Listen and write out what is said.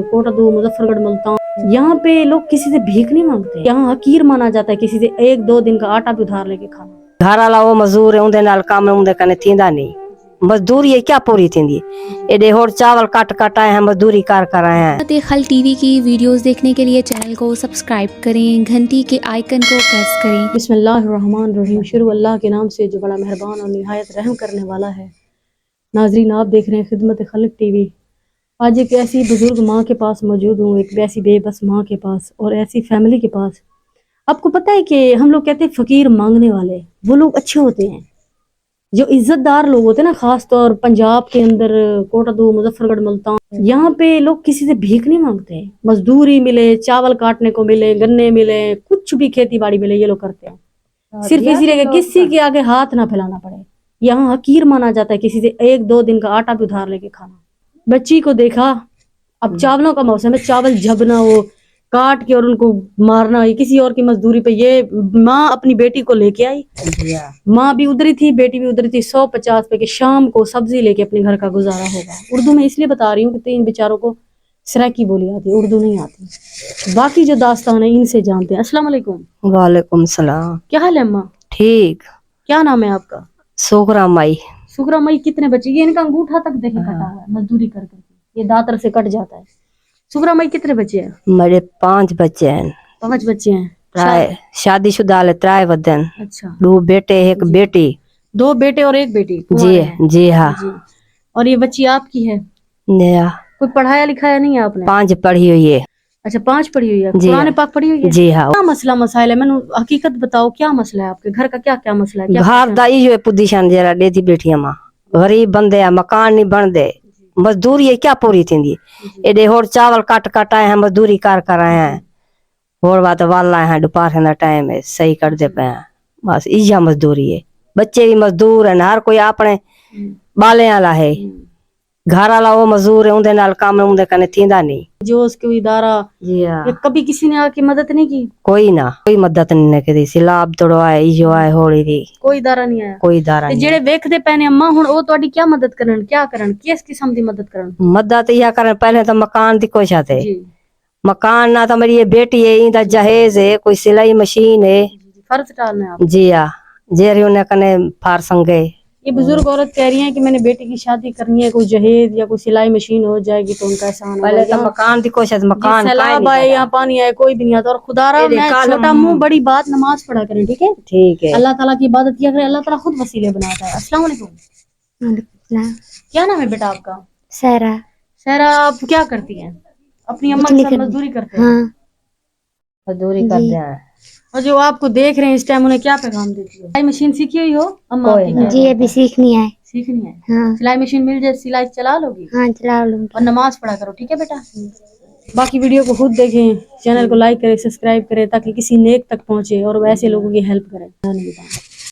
कोटा दो मुजफ्फरगढ़ मुल्तान, यहाँ पे लोग किसी से भीख नहीं मांगते। यहाँ हकीर माना जाता है किसी से 1-2 दिन का आटा भी उधार लेके खाना। घर वाला वो मजदूर है, उनके नाल काम उनके कने थींदा नहीं। मजदूरी है क्या पूरी थींदी, एडे होर चावल काट आए हैं, मजदूरी कर आए हैं। खल टीवी की वीडियोस देखने के लिए चैनल को सब्सक्राइब करें, घंटी के आइकन को प्रेस करें। बिस्मिल्लाहिर्रहमानिर्रहीम, शुरू अल्लाह के नाम से जो बड़ा मेहरबान और निहायत रहम करने वाला है। नाजरीन, आप देख रहे हैं खिदमत खल्क टीवी। आज एक ऐसी बुजुर्ग माँ के पास मौजूद हूँ, एक ऐसी बेबस माँ के पास और ऐसी फैमिली के पास। आपको पता है कि हम लोग कहते हैं फकीर मांगने वाले वो लोग अच्छे होते हैं, जो इज्जतदार लोग होते हैं ना, खास तौर पंजाब के अंदर कोटा दो मुजफ्फरगढ़ मुल्तान, यहाँ पे लोग किसी से भीख नहीं मांगते। मजदूरी मिले, चावल काटने को मिले, गन्ने मिले, कुछ भी खेती बाड़ी मिले, ये लोग करते हैं सिर्फ इसीलिए कि किसी के आगे हाथ ना फैलाना पड़े। यहाँ हकीर माना जाता है किसी से 1-2 दिन का आटा भी उधार लेके खाना। बच्ची को देखा, अब चावलों का मौसम है, चावल झबना, वो काट के और उनको मारना, ये किसी और की मजदूरी पे। ये माँ अपनी बेटी को लेके आई, माँ भी उधर ही थी, बेटी भी उधर ही थी, 150 पे कि शाम को सब्जी लेके अपने घर का गुजारा होगा। उर्दू में इसलिए बता रही हूँ कि इन बेचारों को सराकी बोली आती है, उर्दू नहीं आती। बाकी जो दास्तान है इनसे जानते हैं। अस्सलाम वालेकुम। वालेकुम सलाम। क्या हाल है अम्मा? ठीक। क्या नाम है आपका? सुगरा माई। सुगरा माई, कितने बच्चे? ये इनका अंगूठा तक देखे कटा हुआ है, मजदूरी कर करके, ये दातर से कट जाता है। सुगरा माई, कितने बच्चे हैं? मेरे 5 बच्चे हैं। 5 बच्चे हैं। शादीशुदा ले 3 वदन। अच्छा। 2 बेटे 1 बेटी। 2 बेटे और 1 बेटी। जी हाँ। और ये बच्ची आपकी है? कोई पढ़ाया लिखाया नहीं है आपने? 5 पढ़ी हुई है। अच्छा, 5 पढ़ी हुई है। कुरान पाक पढ़ी हुई है? जी हाँ। क्या मसला मसाइल है, मैंने हकीकत बताओ, क्या मसला है आपके घर का? क्या क्या मसला है? घर दा इयो पोजीशन जरा देती बेटियां मां, गरीब बंदे आ, मकान नहीं बनदे, मजदूरी है क्या पूरी थींदी, एडे होर चावल काट आए हैं, मजदूरी कर आए हैं, होर बात वाला है, दोपहर का टाइम है, सही कर दे पे हैं, बस इजा मजदूरी है। बच्चे भी मजदूर है, हर कोई अपने बाले वाला है। घर वाला वो मजदूर है, उनके नाल काम उनके कने थींदा नहीं। जो उसके इदारा, जी हां, कभी किसी ने आके मदद नहीं की? कोई मदद नहीं करी। सिलाब तोड़वाए, इजो आए होली दी, कोई इदारा नहीं आया। कोई इदारा नहीं। जेड़े वेखदे पैने अम्मा हुन ओ तोड़ी क्या मदद करन, क्या करन, किस किस्म दी मदद करन? मदद यह करन, पहले तो मकान दी कोशिश है। मकान ना तो मेरी ये बेटी है, इंदा जहेज है, कोई सिलाई मशीन है, फर्ज डालना है आप। जी हां, जेरी उन्हें कने फारसंगे। ये बुजुर्ग औरत कह रही है कि मैंने बेटी की शादी करनी है, कोई जहेज या कोई सिलाई मशीन हो जाएगी तो उनका एहसान। पहले तो मकान की कोशिश, मकान सैलाब आए, यहाँ पानी आए, कोई भी नहीं आता। और खुदारा मैं छोटा मुंह बड़ी बात, नमाज पढ़ा करें, ठीक है? ठीक है। अल्लाह ताला की इबादत किया करें, अल्लाह ताला खुद वसीले बनाता है। अस्सलाम वालेकुम। क्या नाम है बेटा आपका? सहरा। सहरा, आप क्या करती हैं? अपनी अम्मा के साथ मजदूरी करते हैं? मजदूरी करते हैं। और जो आपको देख रहे हैं इस टाइम, उन्हें क्या पैगाम देती हो? सिलाई मशीन सीखी हुई हो अम्मा? जी अभी सीखनी है। सीखनी है? हाँ। सिलाई मशीन मिल जाए, सिलाई चला लोगी? हाँ चला लूंगी। और नमाज पढ़ा करो, ठीक है बेटा? बाकी वीडियो को खुद देखें, चैनल को लाइक करें, सब्सक्राइब करें, ताकि किसी नेक तक पहुंचे और वैसे लोगों की हेल्प करें।